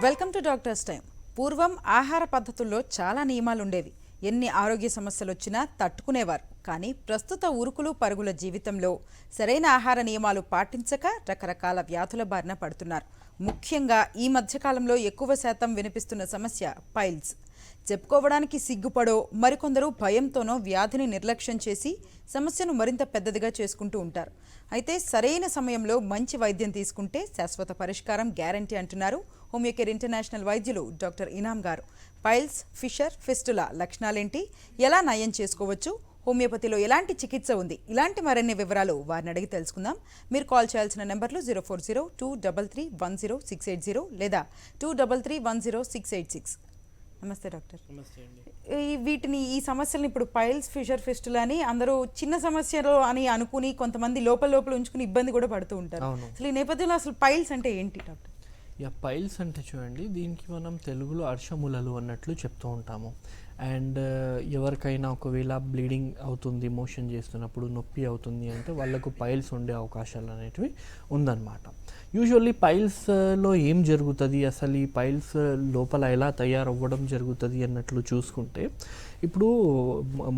Welcome to doctors time. పూర్వం ఆహార పద్ధతుల్లో చాలా నియమాలు ఉండేవి. ఎన్ని ఆరోగ్య సమస్యలు వచ్చినా తట్టుకునేవారు. కానీ ప్రస్తుత ఉరుకులు పరుగుల జీవితంలో సరైన ఆహార నియమాలు పాటించక రకరకాల వ్యాధుల బారిన పడుతున్నారు. ముఖ్యంగా ఈ మధ్యకాలంలో ఎక్కువ శాతం వినిపిస్తున్న సమస్య పైల్స్. చెప్పుకోవడానికి సిగ్గుపడో మరికొందరు భయంతోనో వ్యాధిని నిర్లక్ష్యం చేసి సమస్యను మరింత పెద్దదిగా చేసుకుంటూ ఉంటారు. అయితే సరైన సమయంలో మంచి వైద్యం తీసుకుంటే శాశ్వత పరిష్కారం గ్యారంటీ అంటున్నారు హోమియోకేర్ ఇంటర్నేషనల్ వైద్యులు డాక్టర్ ఇనామ్ గారు. పైల్స్, ఫిషర్, ఫిస్టులా లక్షణాలేంటి, ఎలా నయం చేసుకోవచ్చు, హోమియోపతిలో ఎలాంటి చికిత్స ఉంది, ఇలాంటి మరిన్ని వివరాలు వారిని అడిగి తెలుసుకుందాం. మీరు కాల్ చేయాల్సిన నెంబర్లు 040-233-10680 లేదా 233-10686. నమస్తే డాక్టర్. నమస్తే అండి. ఈ సమస్యలను ఇప్పుడు పైల్స్, ఫిషర్, ఫిస్టులా అని అందరూ చిన్న సమస్యలు అని అనుకుని కొంతమంది లోపల ఉంచుకుని ఇబ్బంది కూడా పడుతూ ఉంటారు. అసలు ఈ నేపథ్యంలో అసలు పైల్స్ అంటే ఏంటి డాక్టర్? పైల్స్ అంటే చూడండి, దీనికి మనం తెలుగులో అర్షములలు అన్నట్లు చెప్తూ ఉంటాము. అండ్ ఎవరికైనా ఒకవేళ బ్లీడింగ్ అవుతుంది, మోషన్ చేస్తున్నప్పుడు నొప్పి అవుతుంది అంటే వాళ్ళకు పైల్స్ ఉండే అవకాశాలు అనేటివి ఉందన్నమాట. యూజువల్లీ పైల్స్లో ఏం జరుగుతుంది, అసలు ఈ పైల్స్ లోపల ఎలా తయారవ్వడం జరుగుతుంది అన్నట్లు చూసుకుంటే, ఇప్పుడు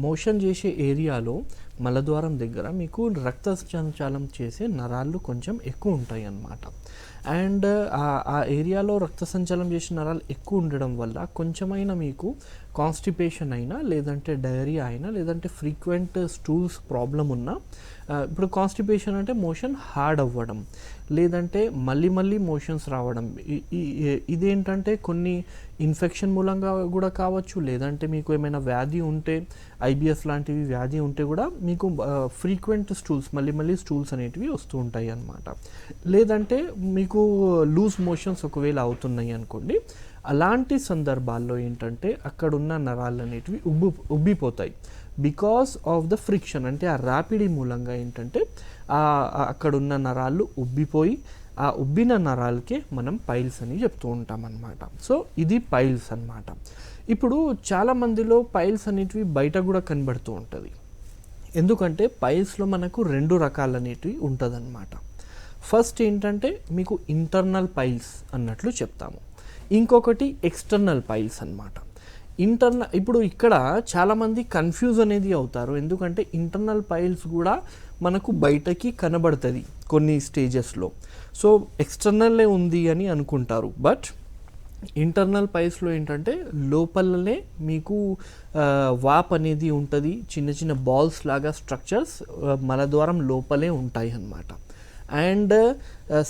మోషన్ చేసే ఏరియాలో మలద్వారం దగ్గర మీకు రక్త సంచాలనం చేసే నరాలు కొంచెం ఎక్కువ ఉంటాయి అన్నమాట. అండ్ ఆ ఏరియాలో రక్త సంచాలనం చేసే నరాలు ఎక్కువ ఉండడం వల్ల కొంచెమైనా మీకు కాన్స్టిపేషన్ అయినా, లేదంటే డయేరియా అయినా, లేదంటే ఫ్రీక్వెంట్ స్టూల్స్ ప్రాబ్లం ఉన్నా, ఇప్పుడు కాన్స్టిపేషన్ అంటే మోషన్ హార్డ్ అవ్వడం, లేదంటే మళ్ళీ మోషన్స్ రావడం, ఇదేంటంటే కొన్ని ఇన్ఫెక్షన్ మూలంగా కూడా కావచ్చు, లేదంటే మీకు ఏమైనా వ్యాధి ఉంటే, ఐబిఎస్ లాంటివి వ్యాధి ఉంటే కూడా మీకు ఫ్రీక్వెంట్ స్టూల్స్ మళ్ళీ స్టూల్స్ అనేటివి వస్తూ ఉంటాయి అన్నమాట. లేదంటే మీకు లూజ్ మోషన్స్ ఒకవేళ అవుతున్నాయి అనుకోండి, అలాంటి సందర్భాల్లో ఏంటంటే అక్కడున్న నరాలు అనేటివి ఉబ్బిపోతాయి. బికాస్ ఆఫ్ ద ఫ్రిక్షన్, అంటే ఆ ర్యాపిడీ మూలంగా ఏంటంటే అక్కడున్న నరాలు ఉబ్బిపోయి, ఆ ఉబ్బిన నరాలకే మనం పైల్స్ అని చెప్తూ ఉంటాం అన్నమాట. సో ఇది పైల్స్ అన్నమాట. ఇప్పుడు చాలామందిలో పైల్స్ అనేటివి బయట కూడా కనబడుతూ ఉంటుంది. ఎందుకంటే పైల్స్లో మనకు రెండు రకాలు అనేటివి ఉంటుందన్నమాట. ఫస్ట్ ఏంటంటే మీకు ఇంటర్నల్ పైల్స్ అన్నట్లు చెప్తాము, ఇంకొకటి ఎక్స్టర్నల్ పైల్స్ అన్నమాట. ఇప్పుడు ఇక్కడ చాలామంది కన్ఫ్యూజ్ అనేది అవుతారు. ఎందుకంటే ఇంటర్నల్ పైల్స్ కూడా మనకు బయటకి కనబడుతుంది కొన్ని స్టేజెస్లో. సో ఎక్స్టర్నల్లే ఉంది అని అనుకుంటారు. బట్ ఇంటర్నల్ పైల్స్లో ఏంటంటే లోపలనే మీకు వాప్ అనేది ఉంటుంది, చిన్న బాల్స్ లాగా స్ట్రక్చర్స్ మలద్వారం లోపలే ఉంటాయి అన్నమాట. And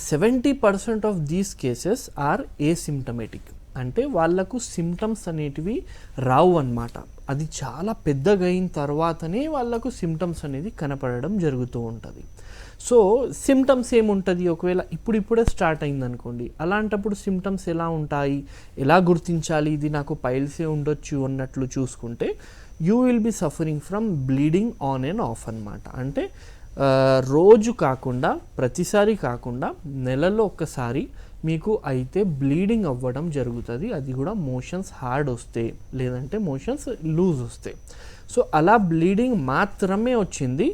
70% of these cases are asymptomatic, అంటే వాళ్ళకు సిమ్టమ్స్ అనేటివి రావు అన్నమాట. అది చాలా పెద్దగా అయిన తర్వాతనే వాళ్ళకు సిమ్టమ్స్ అనేది కనపడడం జరుగుతూ ఉంటుంది. సో సిమ్టమ్స్ ఏముంటుంది, ఒకవేళ ఇప్పుడే స్టార్ట్ అయింది అనుకోండి, అలాంటప్పుడు సిమ్టమ్స్ ఎలా ఉంటాయి, ఎలా గుర్తించాలి, ఇది నాకు పైల్సే ఉండొచ్చు అన్నట్లు చూసుకుంటే, you will be suffering from bleeding on and of అన్నమాట. అంటే రోజు కాకుండా, ప్రతిసారి కాకుండా, నెలలో ఒక్కసారి మీకు అయితే బ్లీడింగ్ అవ్వడం జరుగుతుంది. అది కూడా మోషన్స్ హార్డ్ వస్తే, లేదంటే మోషన్స్ లూజ్ వస్తే. సో అలా బ్లీడింగ్ మాత్రమే వచ్చింది,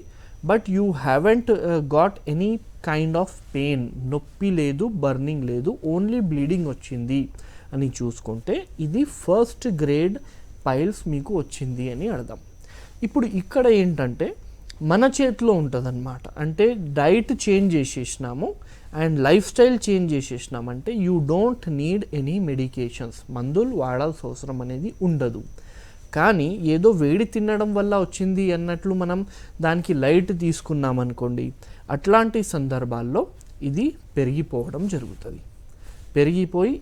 but you haven't got any kind of pain, నొప్పి లేదు, బర్నింగ్ లేదు, ఓన్లీ బ్లీడింగ్ వచ్చింది అని చూసుకుంటే ఇది ఫస్ట్ గ్రేడ్ పైల్స్ మీకు వచ్చింది అని అర్థం. ఇప్పుడు ఇక్కడ ఏంటంటే మన చేతిలో ఉంటుంది అన్నమాట. అంటే డైట్ చేంజ్ చేసేసినాము అండ్ లైఫ్ స్టైల్ చేంజ్ చేసేసినామంటే you don't need any medications, మందులు వాడాల్సిన అవసరం అనేది ఉండదు. కానీ ఏదో వేడి తినడం వల్ల వచ్చింది అన్నట్లు మనం దానికి లైట్ తీసుకున్నాం అనుకోండి, అట్లాంటి సందర్భాల్లో ఇది పెరిగిపోవడం జరుగుతుంది. పెరిగిపోయి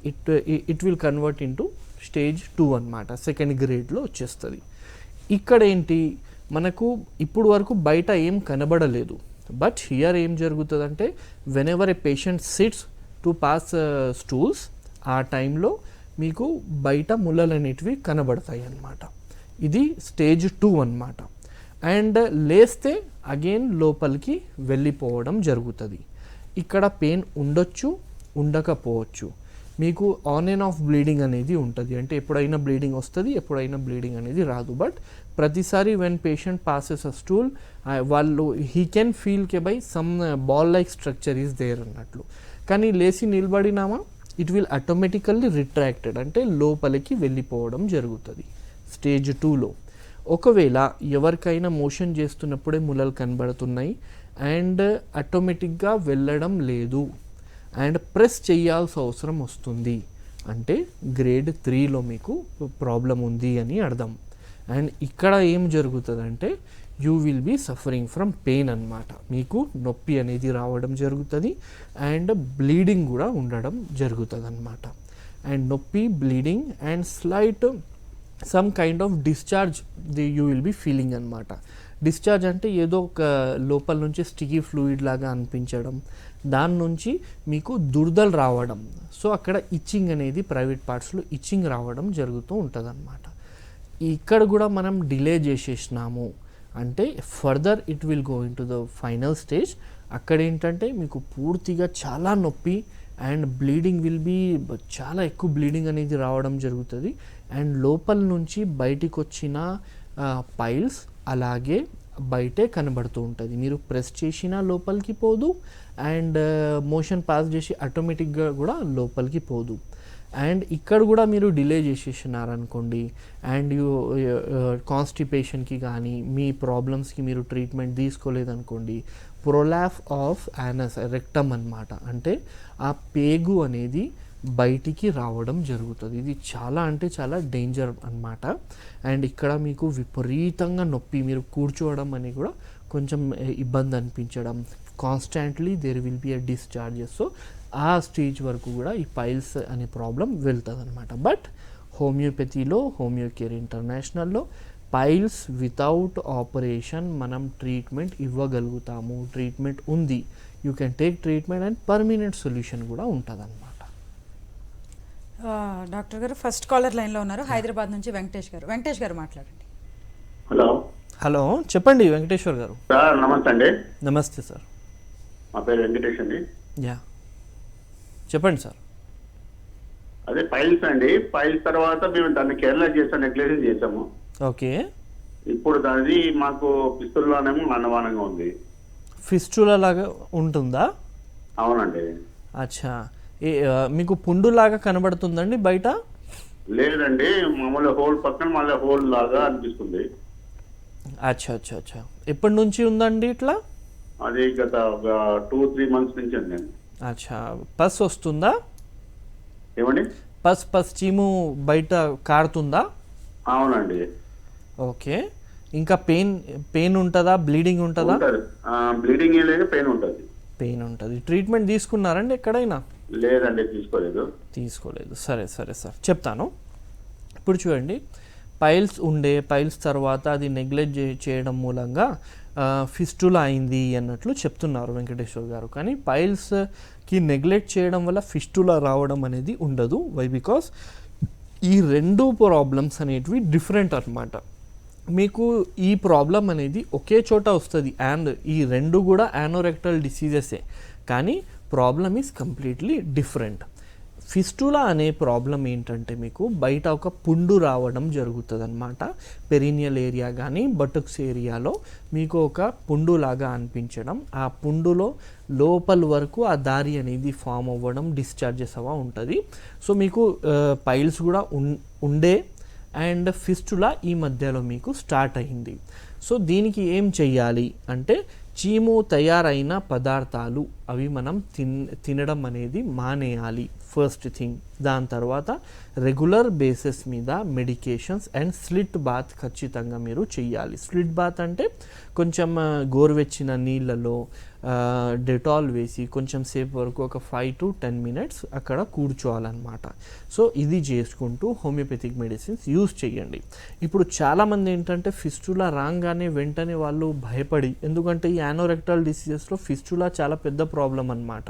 it will convert into stage 2 అన్నమాట, సెకండ్ గ్రేడ్లో వచ్చేస్తుంది. ఇక్కడ ఏంటి, మనకు ఇప్పుడు వరకు బయట ఏం కనబడలేదు. బట్ హియర్ ఏం జరుగుతుందంటే, when ever A patient sits to pass stools, ఆ టైంలో మీకు బయట ముళ్ళలు అనేటివి కనబడతాయి అన్నమాట. ఇది స్టేజ్ 2 అన్నమాట. అండ్ లేస్తే అగైన్ లోపలికి వెళ్ళిపోవడం జరుగుతుంది. ఇక్కడ పెయిన్ ఉండొచ్చు, ఉండకపోవచ్చు. మీకు ఆన్ అండ్ ఆఫ్ బ్లీడింగ్ అనేది ఉంటుంది, అంటే ఎప్పుడైనా బ్లీడింగ్ వస్తుంది, ఎప్పుడైనా బ్లీడింగ్ అనేది రాదు. బట్ ప్రతిసారి when patient passes a stool, వాళ్ళు హీ కెన్ ఫీల్ కే by some ball like structure is there అన్నట్లు. కానీ లేచి నిలబడినామా ఇట్ విల్ ఆటోమేటికల్లీ రిట్రాక్టెడ్ అంటే లోపలికి వెళ్ళిపోవడం జరుగుతుంది స్టేజ్ 2లో. ఒకవేళ ఎవరికైనా మోషన్ చేస్తున్నప్పుడే ములలు కనబడుతున్నాయి అండ్ ఆటోమేటిక్గా వెళ్ళడం లేదు అండ్ ప్రెస్ చేయాల్సిన అవసరం వస్తుంది అంటే గ్రేడ్ 3లో మీకు ప్రాబ్లం ఉంది అని అర్థం. అండ్ ఇక్కడ ఏం జరుగుతుందంటే you will be suffering from pain అన్నమాట. మీకు నొప్పి అనేది రావడం జరుగుతుంది అండ్ బ్లీడింగ్ కూడా ఉండడం జరుగుతుంది అన్నమాట. అండ్ నొప్పి, bleeding and slight some kind of discharge you will be feeling అన్నమాట. డిశ్చార్జ్ అంటే ఏదో ఒక లోపల నుంచి స్టికీ ఫ్లూయిడ్ లాగా అనిపించడం, దాని నుంచి మీకు దురదలు రావడం. సో అక్కడ ఇచ్చింగ్ అనేది ప్రైవేట్ పార్ట్స్లో ఇచ్చింగ్ రావడం జరుగుతూ ఉంటుంది అన్నమాట. ఇక్కడ కూడా మనం డిలే చేసేసినాము అంటే further it will go in to the final stage. అక్కడ ఏంటంటే మీకు పూర్తిగా చాలా నొప్పి అండ్ బ్లీడింగ్ విల్ బీ చాలా ఎక్కువ బ్లీడింగ్ అనేది రావడం జరుగుతుంది. అండ్ లోపల నుంచి బయటికి వచ్చిన పైల్స్ అలాగే బయటే కనబడుతూ ఉంటుంది. మీరు ప్రెస్ చేసినా లోపలికి పోదు అండ్ మోషన్ పాస్ చేసి ఆటోమేటిక్గా కూడా లోపలికి పోదు. అండ్ ఇక్కడ కూడా మీరు డిలే చేసేసినారనుకోండి అండ్ యూ కాన్స్టిపేషన్కి కానీ మీ ప్రాబ్లమ్స్కి మీరు ట్రీట్మెంట్ తీసుకోలేదనుకోండి, ప్రొలాఫ్ ఆఫ్ యానస్ రెక్టమ్ అన్నమాట. అంటే ఆ పేగు అనేది బయటికి రావడం జరుగుతుంది. ఇది చాలా అంటే చాలా డేంజర్ అన్నమాట. అండ్ ఇక్కడ మీకు విపరీతంగా నొప్పి, మీరు కూర్చోవడం అని కూడా కొంచెం ఇబ్బంది అనిపించడం, constantly there will be a discharges. So ఆ స్టేజ్ వరకు కూడా ఈ పైల్స్ అనే ప్రాబ్లం వెళ్తుంది అనమాట. బట్ హోమియోపతిలో, హోమియోకేర్ ఇంటర్నేషనల్లో పైల్స్ వితౌట్ ఆపరేషన్ మనం ట్రీట్మెంట్ ఇవ్వగలుగుతాము. ట్రీట్మెంట్ ఉంది, you can take treatment and permanent solution కూడా ఉంటుంది అనమాట. డాక్టర్ గారు ఫస్ట్ కాలర్ లైన్లో ఉన్నారు, హైదరాబాద్ నుంచి వెంకటేష్ గారు. వెంకటేష్ గారు మాట్లాడండి. హలో హలో, చెప్పండి వెంకటేశ్వర్ గారు. సార్ నమస్తే అండి. నమస్తే సార్. మా పేరు వెంకటేష్ అండి. యా చెప్పండి సార్. అదే పైల్స్ అండి. పైల్స్ తర్వాత మేము దాన్ని కేరళ చేసాం, నెగ్లెక్షన్ చేసాము. ఓకే. ఇప్పుడు దానిది మాకు పిస్తుల్లోనేమో అన్నవానంగా ఉంది. ఫిస్టులా లాగా ఉంటుందా? అవునండి. అచ్చా, మీకు పుండు లాగా కనబడుతుందండి బయట? లేదండి, మామూలు హోల్ పక్కన మళ్ళీ హోల్ లాగా అనిపిస్తుంది. అచ్చా అచ్చా అచ్చా, ఎప్పటి నుంచి ఉందండి ఇట్లా? అది గత ఒక 2-3 months నుంచి అండి. అచ్చా, పస్ వస్తుందా? ఏమండి? పస్ చీము బయట కారుతుందా? అవునండి. ఓకే. ఇంకా పెయిన్ ఉంటుందా? బ్లీడింగ్ ఉంటుందా? బ్లీడింగ్ ఏం లేదు, పెయిన్ ఉంటుంది. పెయిన్ ఉంటుంది. ట్రీట్మెంట్ తీసుకున్నారండి ఎక్కడైనా? లేదండి, తీసుకోలేదు. సరే సరే సార్, చెప్తాను. ఇప్పుడు చూడండి, పైల్స్ తర్వాత అది నెగ్లెక్ట్ చేయడం మూలంగా ఫిస్టులా అయింది అన్నట్లు చెప్తున్నారు వెంకటేశ్వర్ గారు. కానీ పైల్స్కి నెగ్లెక్ట్ చేయడం వల్ల ఫిస్టులా రావడం అనేది ఉండదు. వై? బికాస్ ఈ రెండు ప్రాబ్లమ్స్ అనేటివి డిఫరెంట్ అన్నమాట. మీకు ఈ ప్రాబ్లం అనేది ఒకే చోట వస్తుంది అండ్ ఈ రెండు కూడా యానోరెక్టల్ డిసీజెసే, కానీ problem is completely different. Fistula అనే ప్రాబ్లం ఏంటంటే మీకు బయట ఒక పుండు రావడం జరుగుతుంది అనమాట. పెరీనియల్ ఏరియా కానీ బటక్స్ ఏరియాలో మీకు ఒక పుండు లాగా అనిపించడం, ఆ పుండులో లోపల వరకు ఆ దారి అనేది ఫామ్ అవ్వడం, డిశ్చార్జెస్ అవ్వ ఉంటుంది. సో మీకు పైల్స్ కూడా ఉండే అండ్ ఫిస్టులా ఈ మధ్యలో మీకు స్టార్ట్ అయింది. సో దీనికి ఏం చెయ్యాలి అంటే చీము తయారైన పదార్థాలు అవి మనం తినడం అనేది మానేయాలి ఫస్ట్ థింగ్. దాని తర్వాత రెగ్యులర్ బేసిస్ మీద మెడికేషన్స్ అండ్ స్లిట్ బాత్ ఖచ్చితంగా మీరు చెయ్యాలి. స్లిట్ బాత్ అంటే కొంచెం గోరువెచ్చిన నీళ్ళలో డెటాల్ వేసి కొంచెం సేపు వరకు ఒక 5 to 10 minutes అక్కడ కూర్చోవాలన్నమాట. సో ఇది చేసుకుంటూ హోమియోపతిక్ మెడిసిన్స్ యూజ్ చేయండి. ఇప్పుడు చాలామంది ఏంటంటే ఫిస్టులా రాగానే వెంటనే వాళ్ళు భయపడి, ఎందుకంటే ఈ యానోరెక్టల్ డిసీజెస్లో ఫిస్టులా చాలా పెద్ద ప్రాబ్లం అన్నమాట.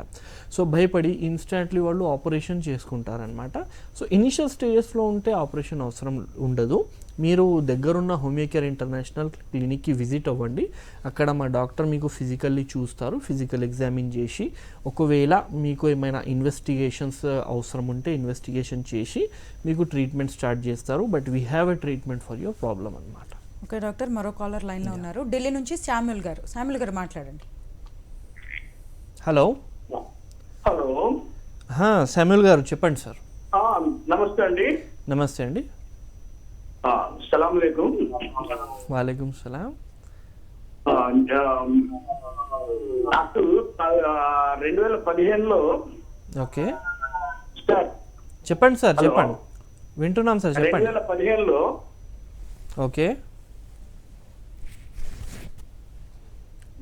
సో భయపడి ఇన్స్టాంట్లీ వాళ్ళు ఆపరేషన్ చేసుకుంటారనమాట. సో ఇనిషియల్ స్టేజెస్లో ఉంటే ఆపరేషన్ అవసరం ఉండదు. మీరు దగ్గరున్న హోమియోకేర్ ఇంటర్నేషనల్ క్లినిక్కి విజిట్ అవ్వండి. అక్కడ మా డాక్టర్ మీకు ఫిజికల్లీ చూస్తారు, ఫిజికల్ ఎగ్జామిన్ చేసి ఒకవేళ మీకు ఏమైనా ఇన్వెస్టిగేషన్స్ అవసరం ఉంటే ఇన్వెస్టిగేషన్ చేసి మీకు ట్రీట్మెంట్ స్టార్ట్ చేస్తారు. But we have a treatment for your problem అనమాట. ఓకే డాక్టర్, మరో కాలర్ లైన్లో ఉన్నారు, ఢిల్లీ నుంచి శామ్యుల్ గారు. శామ్యుల్ గారు మాట్లాడండి. హలో. హలో శామ్యూల్ గారు చెప్పండి సార్. నమస్తే అండి. నమస్తే అండి. సలాం అలైకుం. వాలేకుం సలాం. నాకు 2015లో ఓకే సార్ చెప్పండి సార్. చెప్పండి, వింటున్నాం సార్, చెప్పండి. 2015లో ఓకే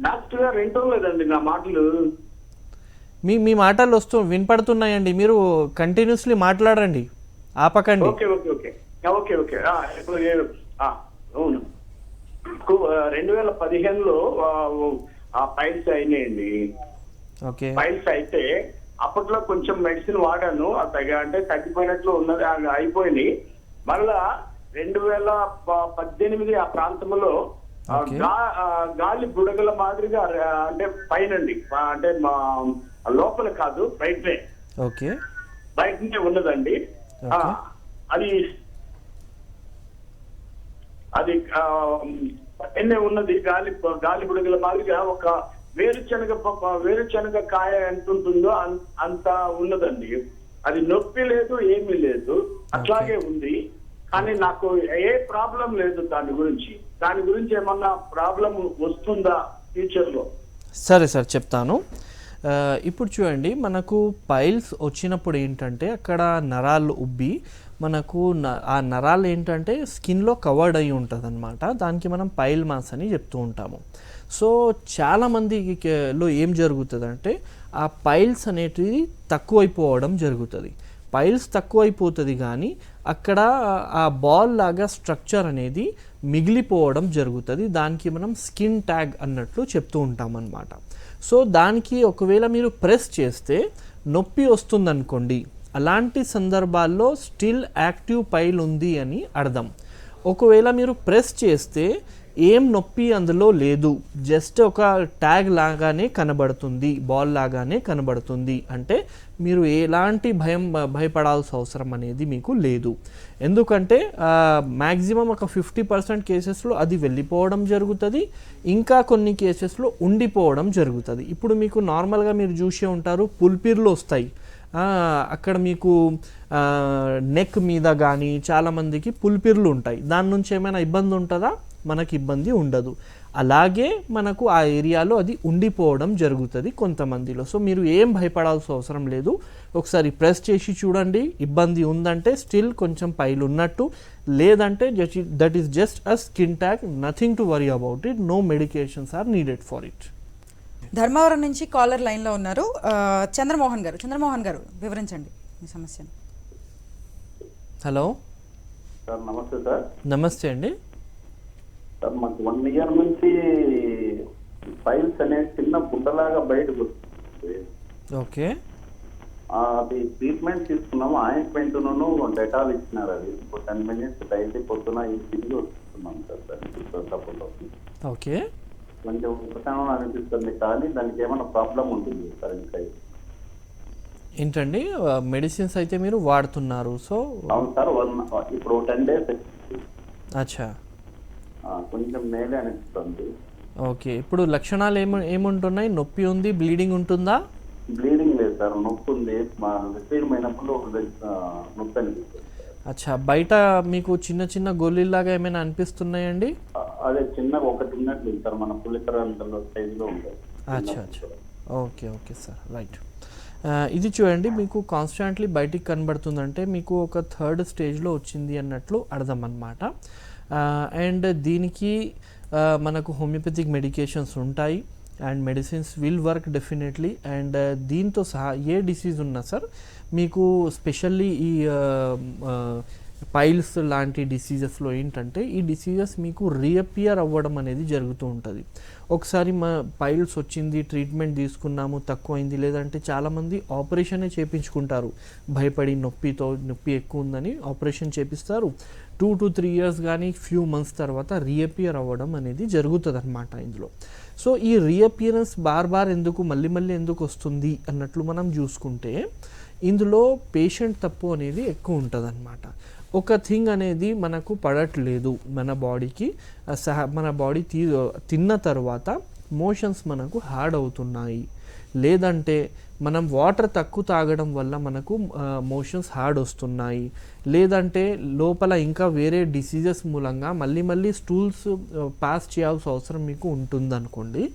డాక్టర్ గారు వింటం లేదండి నా మాటలు. మీ మాటలు వినపడుతున్నాయండి. మీరు కంటిన్యూస్లీ మాట్లాడండి, ఆపకండి. Okay okay okay okay okay ఇప్పుడు అవును 2015లో పైల్స్ అయినాయండి. ఓకే పైల్స్ అయితే అప్పట్లో కొంచెం మెడిసిన్ వాడాను, అంటే తగ్గిపోయినట్లు ఉన్నది, అయిపోయింది. మళ్ళా 2018 ఆ ప్రాంతంలో గాలి బుడగల మాదిరిగా, అంటే పైనండి, అంటే మా లోపల కాదు బయటనే, ఓకే బయటనే ఉన్నదండి. అది అది ఎన్నే ఉన్నది, గాలి బుడగల మాదిరిగా ఒక వేరుశనగ కాయ ఎంత ఉంటుందో అంత ఉన్నదండి. అది నొప్పి లేదు, ఏమీ లేదు, అట్లాగే ఉంది. కానీ నాకు ఏ ప్రాబ్లం లేదు దాని గురించి ఏమన్నా ప్రాబ్లం వస్తుందా ఫ్యూచర్ లో? సరే సార్, చెప్తాను. ఇప్పుడు చూడండి, మనకు పైల్స్ వచ్చినప్పుడు ఏంటంటే అక్కడ నరాలు ఉబ్బి మనకు ఆ నరాలు ఏంటంటే స్కిన్లో కవర్డ్ అయి ఉంటుంది అనమాట. దానికి మనం పైల్ మాస్ అని చెప్తూ ఉంటాము. సో చాలామందిలో ఏం జరుగుతుంది అంటే ఆ పైల్స్ అనేటివి తక్కువైపోవడం జరుగుతుంది. పైల్స్ తక్కువైపోతుంది కానీ అక్కడ ఆ బాల్ లాగా స్ట్రక్చర్ అనేది మిగిలిపోవడం జరుగుతుంది. దానికి మనం స్కిన్ ట్యాగ్ అన్నట్లు చెప్తూ ఉంటాం అన్నమాట. సో దానికి ఒకవేళ మీరు ప్రెస్ చేస్తే నొప్పి వస్తుందనుకోండి, అలాంటి సందర్భాల్లో స్టిల్ యాక్టివ్ పైల్ ఉంది అని అర్థం. ఒకవేళ మీరు ప్రెస్ చేస్తే ఏం నొప్పి అందులో లేదు, జస్ట్ ఒక ట్యాగ్ లాగానే కనబడుతుంది, బాల్ లాగానే కనబడుతుంది, అంటే మీరు ఎలాంటి భయపడాల్సిన అవసరం అనేది మీకు లేదు. ఎందుకంటే మ్యాక్సిమం ఒక 50% కేసెస్లో అది వెళ్ళిపోవడం జరుగుతుంది, ఇంకా కొన్ని కేసెస్లో ఉండిపోవడం జరుగుతుంది. ఇప్పుడు మీకు నార్మల్గా మీరు చూసే ఉంటారు, పుల్పిర్లు వస్తాయి అక్కడ మీకు నెక్ మీద కానీ చాలామందికి పుల్పిర్లు ఉంటాయి. దాని నుంచి ఏమైనా ఇబ్బంది ఉంటుందా? మనకి ఇబ్బంది ఉండదు. అలాగే మనకు ఆ ఏరియాలో అది ఉండిపోవడం జరుగుతుంది కొంతమందిలో. సో మీరు ఏం భయపడాల్సిన అవసరం లేదు. ఒకసారి ప్రెస్ చేసి చూడండి, ఇబ్బంది ఉందంటే స్టిల్ కొంచెం పైలు ఉన్నట్టు, లేదంటే that is just a skin tag, nothing to worry about it, no medications are needed for it. Dharmavaram నుంచి కాలర్ లైన్లో ఉన్నారు, చంద్రమోహన్ గారు వివరించండి మీ సమస్యను. హలో సార్, నమస్తే సార్. నమస్తే అండి. సార్, మాకు 1 year నుంచి ఫైల్స్ అనేది చిన్న బుడ్డలాగా బయటకు వస్తుంది. ఓకే, అది ట్రీట్మెంట్ తీసుకున్నాము, ఆయింట్మెంట్ డెటాల్ ఇచ్చినారు. అది 10 minutes డైలీ పొద్దున తిరిగి వస్తున్నాం సార్. సపోర్ట్ అవుతుంది. ఓకే, కొంచెం ఉపశమనం అనిపిస్తుంది, కానీ దానికి ఏమైనా ప్రాబ్లం ఉంటుంది సార్? ఇంకా ఏంటండి, మెడిసిన్స్ అయితే మీరు వాడుతున్నారు? సో అవును సార్, ఇప్పుడు 10 days. అచ్చా, కొంచెం మేలే అనిపిస్తుంది. ఓకే, ఇప్పుడు లక్షణాలు ఏముంటున్నాయి? నొప్పి ఉంది, బ్లీడింగ్ ఉంటుందా? బ్లీడింగ్ లేదు సార్, నొప్పి ఉంది. విపరీతమైనప్పుడు నొప్పి అనిపిస్తుంది. అచ్చా, బయట మీకు చిన్న చిన్న గోళీలాగా ఏమైనా అనిపిస్తున్నాయండి? అదే చిన్నగా ఒకటి ఉన్నట్లు సార్, మన పులికరంతలో సైజులో ఉంటాయి. అచ్చా, ఓకే ఓకే సార్, రైట్. ఇది చూడండి, మీకు కాన్స్టాంట్లీ బయటికి కనబడుతుందంటే మీకు ఒక 3rd స్టేజ్లో వచ్చింది అన్నట్లు అర్థం అన్నమాట. అండ్ దీనికి మనకు హోమియోపతిక్ మెడికేషన్స్ ఉంటాయి and medicines will work definitely. And దీంతో సహా ఏ డిసీజ్ ఉన్నా సార్, మీకు స్పెషల్లీ ఈ పైల్స్ లాంటి డిసీజెస్లో ఏంటంటే ఈ డిసీజెస్ మీకు రీఅపియర్ అవ్వడం అనేది జరుగుతూ ఉంటుంది. ఒకసారి మా పైల్స్ వచ్చింది, ట్రీట్మెంట్ తీసుకున్నాము, తక్కువైంది, లేదంటే చాలామంది ఆపరేషనే చేయించుకుంటారు భయపడి, నొప్పి ఎక్కువ ఉందని ఆపరేషన్ చేపిస్తారు. 2 to 3 years కానీ ఫ్యూ మంత్స్ తర్వాత రీఅపియర్ అవ్వడం అనేది జరుగుతుంది అన్నమాట ఇందులో. సో ఈ రీఅపియరెన్స్ బార్ ఎందుకు మళ్ళీ ఎందుకు వస్తుంది అన్నట్లు మనం చూసుకుంటే ఇందులో పేషెంట్ తప్పు అనేది ఎక్కువ ఉంటుంది అన్నమాట. ఒక థింగ్ అనేది మనకు పడట్లేదు మన బాడీకి, మన బాడీ తిన్న తర్వాత మోషన్స్ మనకు హార్డ్ అవుతున్నాయి, లేదంటే మనం వాటర్ తక్కువ తాగడం వల్ల మనకు మోషన్స్ హార్డ్ వస్తున్నాయి, లేదంటే లోపల ఇంకా వేరే డిసీజెస్ మూలంగా మళ్ళీ స్టూల్స్ పాస్ చేయాల్సిన అవసరం మీకు ఉంటుందనుకోండి.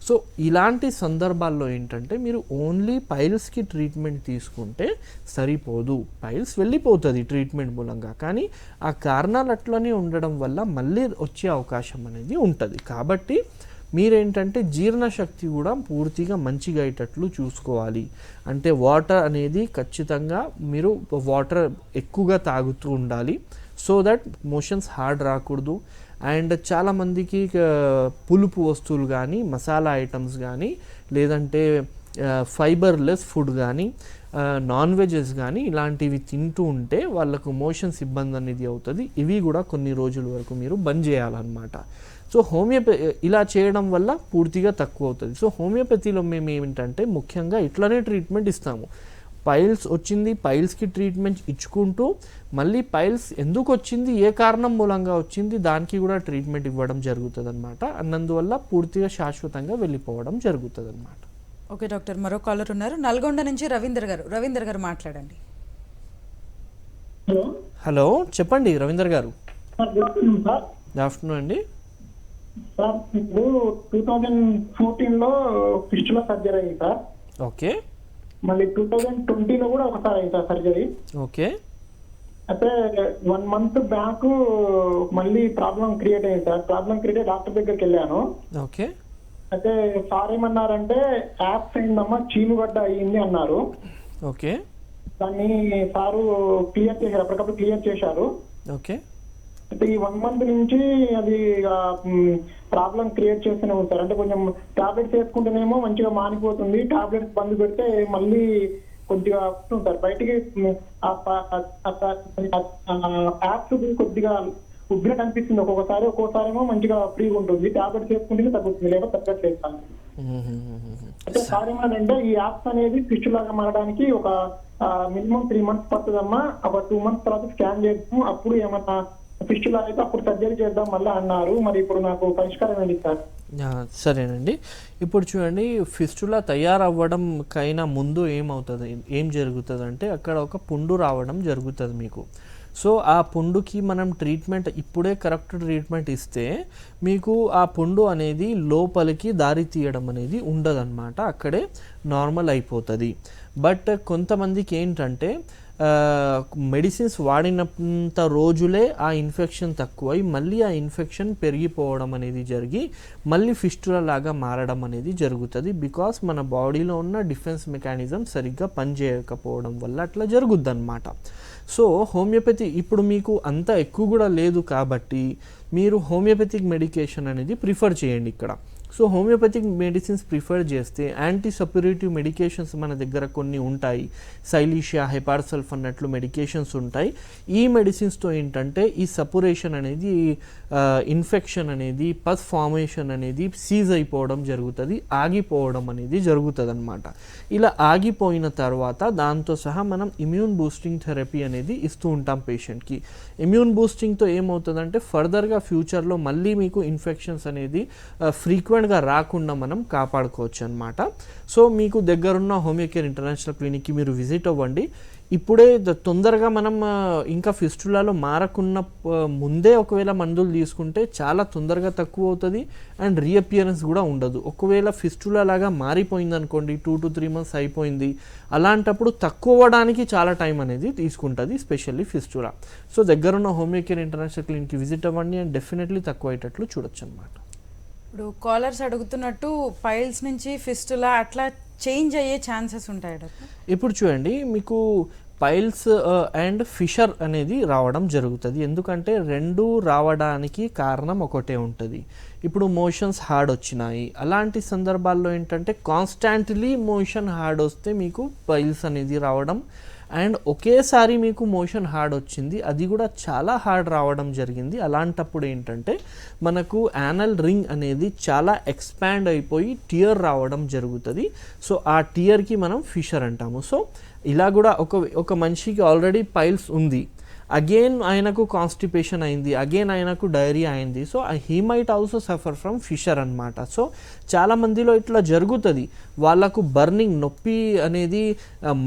సో ఇలాంటి సందర్భాల్లో ఏంటంటే మీరు ఓన్లీ పైల్స్కి ట్రీట్మెంట్ తీసుకుంటే సరిపోదు. పైల్స్ వెళ్ళిపోతుంది ట్రీట్మెంట్ మూలంగా, కానీ ఆ కారణాలు అట్లనే ఉండడం వల్ల మళ్ళీ వచ్చే అవకాశం అనేది ఉంటుంది. కాబట్టి మీరేంటంటే జీర్ణశక్తి కూడా పూర్తిగా మంచిగా అయ్యేటట్లు చూసుకోవాలి. అంటే వాటర్ అనేది ఖచ్చితంగా మీరు వాటర్ ఎక్కువగా తాగుతూ ఉండాలి, సో దట్ మోషన్స్ హార్డ్ రాకూడదు. అండ్ చాలామందికి పులుపు వస్తువులు కానీ, మసాలా ఐటమ్స్ కానీ, లేదంటే ఫైబర్లెస్ ఫుడ్ కానీ, నాన్ వెజెస్ కానీ ఇలాంటివి తింటూ ఉంటే వాళ్ళకు మోషన్స్ ఇబ్బంది అనేది అవుతుంది. ఇవి కూడా కొన్ని రోజుల వరకు మీరు బంద్ చేయాలన్నమాట. సో ఇలా చేయడం వల్ల పూర్తిగా తక్కువ అవుతుంది. సో హోమియోపతిలో మేము ఏమిటంటే ముఖ్యంగా ఇట్లనే ట్రీట్మెంట్ ఇస్తాము. పైల్స్ వచ్చింది, పైల్స్కి ట్రీట్మెంట్ ఇచ్చుకుంటూ మళ్ళీ పైల్స్ ఎందుకు వచ్చింది, ఏ కారణం మూలంగా వచ్చింది, దానికి కూడా ట్రీట్మెంట్ ఇవ్వడం జరుగుతుంది అనమాట. అన్నందువల్ల పూర్తిగా శాశ్వతంగా వెళ్ళిపోవడం జరుగుతుంది అనమాట. ఓకే డాక్టర్, మరో కాలర్ ఉన్నారు. నల్గొండ నుంచి రవీందర్ గారు మాట్లాడండి. హలో, చెప్పండి రవీందర్ గారు. సార్ గుడ్ ఆఫ్టర్నూన్ అండి. సార్ ఇప్పుడు 2014లో ఫిస్టులా సర్జరీ అయింది సార్. ఓకే. మళ్ళీ 2020లో కూడా ఒకసారి అయింది సార్ సర్జరీ. ఓకే. అయితే 1 month బ్యాక్ మళ్ళీ ప్రాబ్లం క్రియేట్ అయింది సార్. ప్రాబ్లం క్రియేట్ డాక్టర్ దగ్గరికి వెళ్ళాను. ఓకే. అయితే సార్ ఏమన్నారంటే యాప్స్ అయిందమ్మా, చీలుగడ్డ అయ్యింది అన్నారు. ఓకే. దాన్ని సారు క్లియర్ చేశారు, అప్పటికప్పుడు క్లియర్ చేశారు. ఓకే. అయితే ఈ 1 month నుంచి అది ప్రాబ్లం క్రియేట్ చేస్తూనే ఉంది సార్. అంటే కొంచెం టాబ్లెట్స్ వేసుకుంటేనేమో మంచిగా మానిపోతుంది, టాబ్లెట్స్ బంద్ పెడితే మళ్ళీ కొద్దిగా వస్తుంది సార్ బయటికి. యాప్స్ కొద్దిగా ఉగ్రత అనిపిస్తుంది ఒక్కొక్కసారి ఏమో మంచిగా ఫ్రీగా ఉంటుంది, టాబ్లెట్స్ వేసుకుంటేనే తగ్గుతుంది, లేకపోతే తగ్గట్లేదు సార్. అయితే సార్ ఏమన్నారంటే ఈ యాప్స్ అనేది ఫిస్టులా లాగా మారడానికి ఒక మినిమం 3 months పడుతుందమ్మా, ఒక 2 months తర్వాత స్కాన్ చేద్దాం, అప్పుడు ఏమన్నా ఫిస్టులా అయితే అప్పుడు సర్జరీ చేద్దాం మళ్ళీ అన్నారు. మరి ఇప్పుడు నాకు పరిష్కారం ఏంటి సార్? సరేనండి. ఇప్పుడు చూడండి, ఫిస్టులా తయారవ్వడం కైనా ముందు ఏం జరుగుతుంది అంటే అక్కడ ఒక పుండు రావడం జరుగుతుంది మీకు. సో ఆ పుండుకి మనం ట్రీట్మెంట్ ఇప్పుడే కరెక్ట్ ట్రీట్మెంట్ ఇస్తే మీకు ఆ పుండు అనేది లోపలికి దారి తీయడం అనేది ఉండదన్నమాట, అక్కడే నార్మల్ అయిపోతుంది. బట్ కొంతమందికి ఏంటంటే మెడిసిన్స్ వాడినంత రోజులే ఆ ఇన్ఫెక్షన్ తక్కువై మళ్ళీ ఆ ఇన్ఫెక్షన్ పెరిగిపోవడం అనేది జరిగి మళ్ళీ ఫిస్టులా లాగా మారడం అనేది జరుగుతుంది. బికాస్ మన బాడీలో ఉన్న డిఫెన్స్ మెకానిజం సరిగ్గా పనిచేయకపోవడం వల్ల అట్లా జరుగుద్ది అనమాట. సో హోమియోపతి ఇప్పుడు మీకు అంత ఎక్కువ కూడా లేదు కాబట్టి మీరు హోమియోపతిక్ మెడికేషన్ అనేది ప్రిఫర్ చేయండి ఇక్కడ. సో హోమియోపతిక్ మెడిసిన్స్ ప్రిఫర్ చేస్తే యాంటీ సపరేటివ్ మెడికేషన్స్ మన దగ్గర కొన్ని ఉంటాయి, సైలీషియా, హెపార్సల్ఫ్ అన్నట్లు మెడికేషన్స్ ఉంటాయి. ఈ మెడిసిన్స్తో ఏంటంటే ఈ సపురేషన్ అనేది, ఇన్ఫెక్షన్ అనేది, పస్ ఫార్మేషన్ అనేది సీజ్ అయిపోవడం జరుగుతుంది, ఆగిపోవడం అనేది జరుగుతుంది అనమాట. ఇలా ఆగిపోయిన తర్వాత దాంతో సహా మనం ఇమ్యూన్ బూస్టింగ్ థెరపీ అనేది ఇస్తూ ఉంటాం పేషెంట్కి. ఇమ్యూన్ బూస్టింగ్తో ఏమవుతుందంటే ఫర్దర్గా ఫ్యూచర్లో మళ్ళీ మీకు ఇన్ఫెక్షన్స్ అనేది ఫ్రీక్వెంట్గా రాకుండా మనం కాపాడుకోవచ్చు అనమాట. సో మీకు దగ్గరున్న హోమియోకేర్ ఇంటర్నేషనల్ క్లినిక్కి మీరు విజిట్ అవ్వండి. ఇప్పుడే తొందరగా మనం ఇంకా ఫిస్టులాలో మారకున్న ముందే ఒకవేళ మందులు తీసుకుంటే చాలా తొందరగా తక్కువ అవుతుంది అండ్ రీఅపియరెన్స్ కూడా ఉండదు. ఒకవేళ ఫిస్టులా లాగా మారిపోయింది అనుకోండి, 2 to 3 months అయిపోయింది, అలాంటప్పుడు తక్కువ అవ్వడానికి చాలా టైం అనేది తీసుకుంటుంది, స్పెషల్లీ ఫిస్టులా. సో దగ్గరున్న హోమియోకేర్ ఇంటర్నేషనల్ క్లినిక్కి విజిట్ అవ్వండి అండ్ డెఫినెట్లీ తక్కువ అయ్యేటట్లు చూడొచ్చు అనమాట. ఇప్పుడు కాలర్స్ అడుగుతున్నట్టు పైల్స్ నుంచి ఫిస్టులా అట్లా చేంజ్ అయ్యే ఛాన్సెస్ ఉంటాయి డాక్టర్? ఇప్పుడు చూడండి, మీకు పైల్స్ అండ్ ఫిషర్ అనేది రావడం జరుగుతుంది. ఎందుకంటే రెండు రావడానికి కారణం ఒకటే ఉంటుంది. ఇప్పుడు మోషన్స్ హార్డ్ వచ్చినాయి, అలాంటి సందర్భాల్లో ఏంటంటే కాన్స్టాంట్లీ మోషన్ హార్డ్ వస్తే మీకు పైల్స్ అనేది రావడం, అండ్ ఒకేసారి మీకు మోషన్ హార్డ్ వచ్చింది, అది కూడా చాలా హార్డ్ రావడం జరిగింది. అలాంటప్పుడు ఏంటంటే మనకు యానల్ రింగ్ అనేది చాలా ఎక్స్పాండ్ అయిపోయి టియర్ రావడం జరుగుతుంది. సో ఆ టియర్కి మనం ఫిషర్ అంటాము. సో ఇలా కూడా ఒక మనిషికి ఆల్రెడీ పైల్స్ ఉంది, అగైన్ ఆయనకు కాన్స్టిపేషన్ అయింది, అగైన్ ఆయనకు డైరియా అయింది. So he might also suffer from fissure అనమాట. సో చాలా మందిలో ఇట్లా జరుగుతుంది, వాళ్ళకు బర్నింగ్ నొప్పి అనేది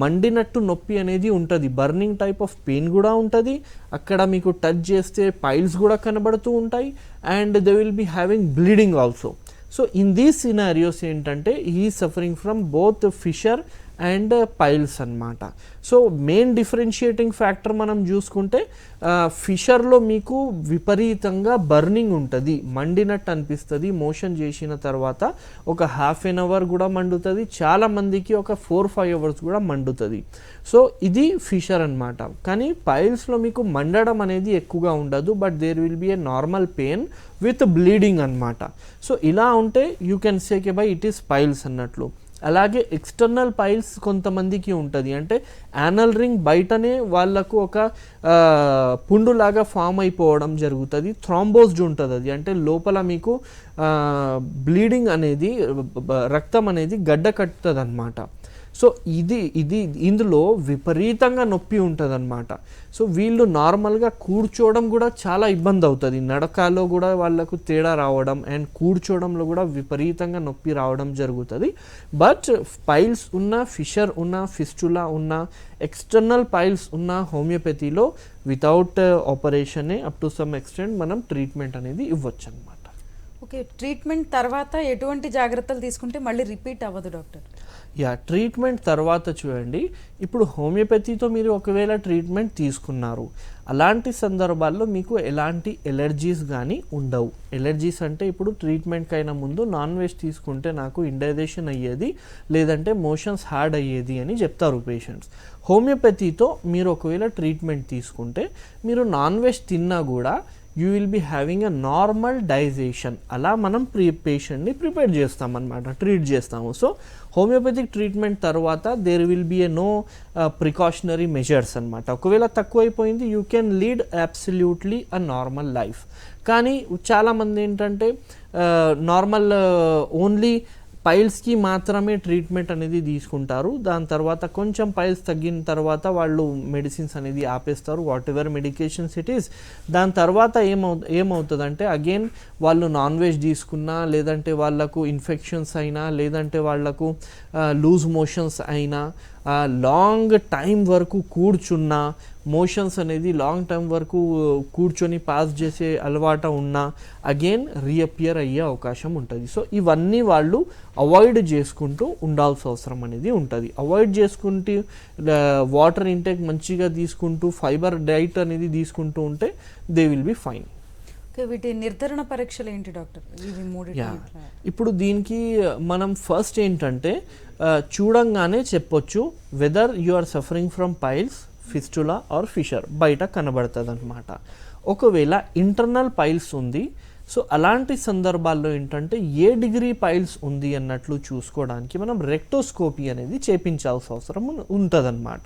మండినట్టు నొప్పి అనేది ఉంటుంది, బర్నింగ్ టైప్ ఆఫ్ పెయిన్ కూడా ఉంటుంది, అక్కడ మీకు టచ్ చేస్తే పైల్స్ కూడా కనబడుతూ ఉంటాయి, and they will be having bleeding also. So in these scenarios ఏంటంటే he suffering from both fissure and piles అన్నమాట. సో మెయిన్ డిఫరెన్షియేటింగ్ ఫ్యాక్టర్ మనం చూసుకుంటే ఫిషర్లో మీకు విపరీతంగా బర్నింగ్ ఉంటుంది, మండినట్టు అనిపిస్తుంది, మోషన్ చేసిన తర్వాత ఒక ½ an hour కూడా మండుతుంది, చాలామందికి ఒక 4-5 hours కూడా మండుతుంది. సో ఇది ఫిషర్ అన్నమాట. కానీ పైల్స్లో మీకు మండడం అనేది ఎక్కువగా ఉండదు, but there will be a normal pain with bleeding అన్నమాట. సో ఇలా ఉంటే you can say k by it is piles అన్నట్లు. అలాగే ఎక్స్టర్నల్ పైల్స్ కొంతమందికి ఉంటుంది, అంటే యానల్ రింగ్ బయటనే వాళ్ళకు ఒక పుండులాగా ఫామ్ అయిపోవడం జరుగుతుంది, థ్రాంబోస్డ్ ఉంటుంది అది, అంటే లోపల మీకు బ్లీడింగ్ అనేది రక్తం అనేది గడ్డ కట్టుతుంది అన్నమాట. సో ఇది ఇందులో విపరీతంగా నొప్పి ఉంటుంది అన్నమాట. సో వీళ్ళు నార్మల్గా కూర్చోవడం కూడా చాలా ఇబ్బంది అవుతుంది, నడకలో కూడా వాళ్ళకు తేడా రావడం అండ్ కూర్చోవడంలో కూడా విపరీతంగా నొప్పి రావడం జరుగుతుంది. బట్ పైల్స్ ఉన్న, ఫిషర్ ఉన్న, ఫిస్టులా ఉన్న, ఎక్స్టర్నల్ పైల్స్ ఉన్న హోమియోపతిలో వితౌట్ ఆపరేషనే అప్ టు సమ్ ఎక్స్టెంట్ మనం ట్రీట్మెంట్ అనేది ఇవ్వచ్చు అనమాట. ఓకే, ట్రీట్మెంట్ తర్వాత ఎటువంటి జాగ్రత్తలు తీసుకుంటే మళ్ళీ రిపీట్ అవ్వదు డాక్టర్? ట్రీట్మెంట్ తర్వాత చూడండి, ఇప్పుడు హోమియోపతితో మీరు ఒకవేళ ట్రీట్మెంట్ తీసుకున్నారు, అలాంటి సందర్భాల్లో మీకు ఎలాంటి ఎలర్జీస్ కానీ ఉండవు. ఎలర్జీస్ అంటే ఇప్పుడు ట్రీట్మెంట్కి అయినా ముందు నాన్ వెజ్ తీసుకుంటే నాకు ఇండైజెషన్ అయ్యేది, లేదంటే మోషన్స్ హార్డ్ అయ్యేది అని చెప్తారు పేషెంట్స్. హోమియోపతితో మీరు ఒకవేళ ట్రీట్మెంట్ తీసుకుంటే మీరు నాన్ వెజ్ తిన్నా కూడా you will be having a normal digestion. అలా మనం పేషెంట్ని ప్రిపేర్ చేస్తామన్నమాట, ట్రీట్ చేస్తాము. సో హోమియోపతిక్ ట్రీట్మెంట్ తర్వాత there will be a no precautionary measures అనమాట. ఒకవేళ తక్కువైపోయింది you can lead absolutely a normal life. కానీ చాలామంది ఏంటంటే నార్మల్ ఓన్లీ పైల్స్కి మాత్రమే ట్రీట్మెంట్ అనేది తీసుకుంటారు, దాని తర్వాత కొంచెం పైల్స్ తగ్గిన తర్వాత వాళ్ళు మెడిసిన్స్ అనేది ఆపేస్తారు, what ever medications it is. దాని తర్వాత ఏమవుతుందంటే అగైన్ వాళ్ళు నాన్ వెజ్ తీసుకున్నా, లేదంటే వాళ్ళకు ఇన్ఫెక్షన్స్ అయినా, లేదంటే వాళ్ళకు లూజ్ మోషన్స్ అయినా, లాంగ్ టైం వరకు కూర్చున్నా, మోషన్స్ అనేది లాంగ్ టైం వరకు కూర్చొని పాస్ చేసే అలవాటు ఉన్నా అగైన్ రీఅపియర్ అయ్యే అవకాశం ఉంటుంది. సో ఇవన్నీ వాళ్ళు అవాయిడ్ చేసుకుంటూ ఉండాల్సిన అవసరం అనేది ఉంటుంది. అవాయిడ్ చేసుకుంటూ వాటర్ ఇంటేక్ మంచిగా తీసుకుంటూ ఫైబర్ డైట్ అనేది తీసుకుంటూ ఉంటే దే విల్ బి ఫైన్. వీటి నిర్ధారణ పరీక్షలు ఏంటి డాక్టర్? ఇప్పుడు దీనికి మనం ఫస్ట్ ఏంటంటే చూడంగానే చెప్పొచ్చు whether you are suffering from piles, fistula or fissure బయట కనబడుతుంది అనమాట. ఒకవేళ ఇంటర్నల్ పైల్స్ ఉంది, సో అలాంటి సందర్భాల్లో ఏంటంటే ఏ డిగ్రీ పైల్స్ ఉంది అన్నట్లు చూసుకోవడానికి మనం రెక్టోస్కోపీ అనేది చేపించాల్సిన అవసరం ఉంటుందన్నమాట.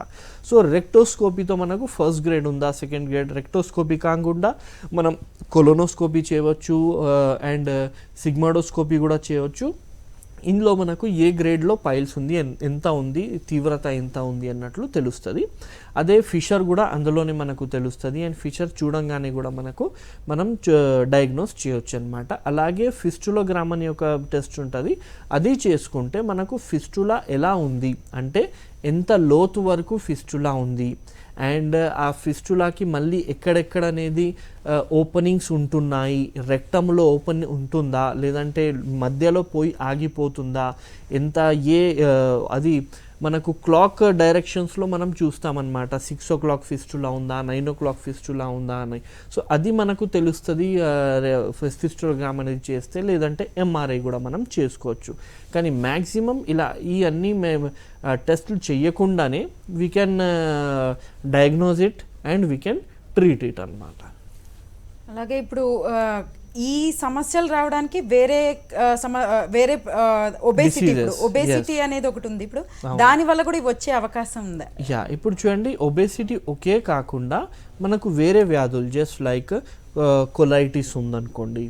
సో రెక్టోస్కోపీతో మనకు ఫస్ట్ గ్రేడ్ ఉందా, సెకండ్ గ్రేడ్, రెక్టోస్కోపీ కాకుండా మనం కొలోనోస్కోపీ చేయవచ్చు అండ్ సిగ్మాడోస్కోపీ కూడా చేయవచ్చు. ఇందులో మనకు ఏ గ్రేడ్లో పైల్స్ ఉంది, ఎంత ఉంది, తీవ్రత ఎంత ఉంది అన్నట్లు తెలుస్తుంది. అదే ఫిషర్ కూడా అందులోనే మనకు తెలుస్తుంది, అండ్ ఫిషర్ చూడంగానే కూడా మనం డయాగ్నోస్ చేయొచ్చు అనమాట. అలాగే ఫిస్టులోగ్రామ్ అనే ఒక టెస్ట్ ఉంటుంది, అది చేసుకుంటే మనకు ఫిస్టులా ఎలా ఉంది అంటే ఎంత లోతు వరకు ఫిస్టులా ఉంది, అండ్ ఆ ఫిస్టులాకి మళ్ళీ ఎక్కడెక్కడ అనేది ఓపెనింగ్స్ ఉంటున్నాయి, రెక్టంలో ఓపెన్ ఉంటుందా, లేదంటే మధ్యలో పోయి ఆగిపోతుందా, ఎంత అది మనకు క్లాక్ డైరెక్షన్స్లో మనం చూస్తామన్నమాట. 6 o'clock ఫిస్టులా ఉందా, 9 o'clock ఫిస్టులా ఉందా అని. సో అది మనకు తెలుస్తుంది ఫిస్టులోగ్రామ్ అనేది చేస్తే, లేదంటే ఎంఆర్ఐ కూడా మనం చేసుకోవచ్చు. కానీ మ్యాక్సిమం ఇలా ఈ అన్ని టెస్టులు చేయకుండానే we can diagnose it and we can treat it అన్నమాట. అలాగే ఇప్పుడు ఈ సమస్యలు రావడానికి వేరే ఒబేసిటీ అనేది ఒకటి ఉంది, ఇప్పుడు దాని వల్ల కూడా వచ్చే అవకాశం ఉందా? ఇప్పుడు చూడండి, ఒబేసిటీ ఒకే కాకుండా మనకు వేరే వ్యాధులు జస్ట్ లైక్ కొలైటిస్ ఉందనుకోండి,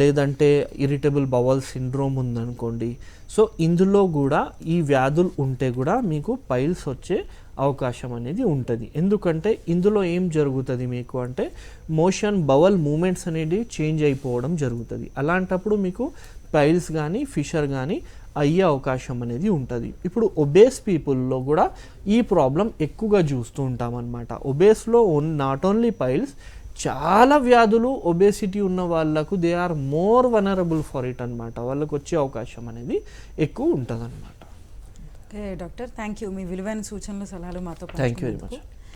లేదంటే ఇరిటబుల్ బవల్ సిండ్రోమ్ ఉందనుకోండి. సో ఇందులో కూడా ఈ వ్యాధులు ఉంటే కూడా మీకు పైల్స్ వచ్చే అవకాశం అనేది ఉంటుంది. ఎందుకంటే ఇందులో ఏం జరుగుతుంది మీకు అంటే మోషన్ బవల్ మూమెంట్స్ అనేది చేంజ్ అయిపోవడం జరుగుతుంది. అలాంటప్పుడు మీకు పైల్స్ కానీ ఫిషర్ కానీ అయ్యే అవకాశం అనేది ఉంటుంది. ఇప్పుడు ఒబేస్ పీపుల్లో కూడా ఈ ప్రాబ్లం ఎక్కువగా చూస్తూ ఉంటాం అన్నమాట. ఒబేస్లో నాట్ ఓన్లీ పైల్స్, చాలా వ్యాధులు ఒబేసిటీ ఉన్న వాళ్ళకు they are more vulnerable for it అనమాట. వాళ్ళకు వచ్చే అవకాశం అనేది ఎక్కువ ఉంటుంది అనమాట. Okay doctor, thank you. మీ విలువైన సూచనలు సలహాలు మాతో థ్యాంక్ యూ వెరీ పంచుకున్నందుకు. మచ్.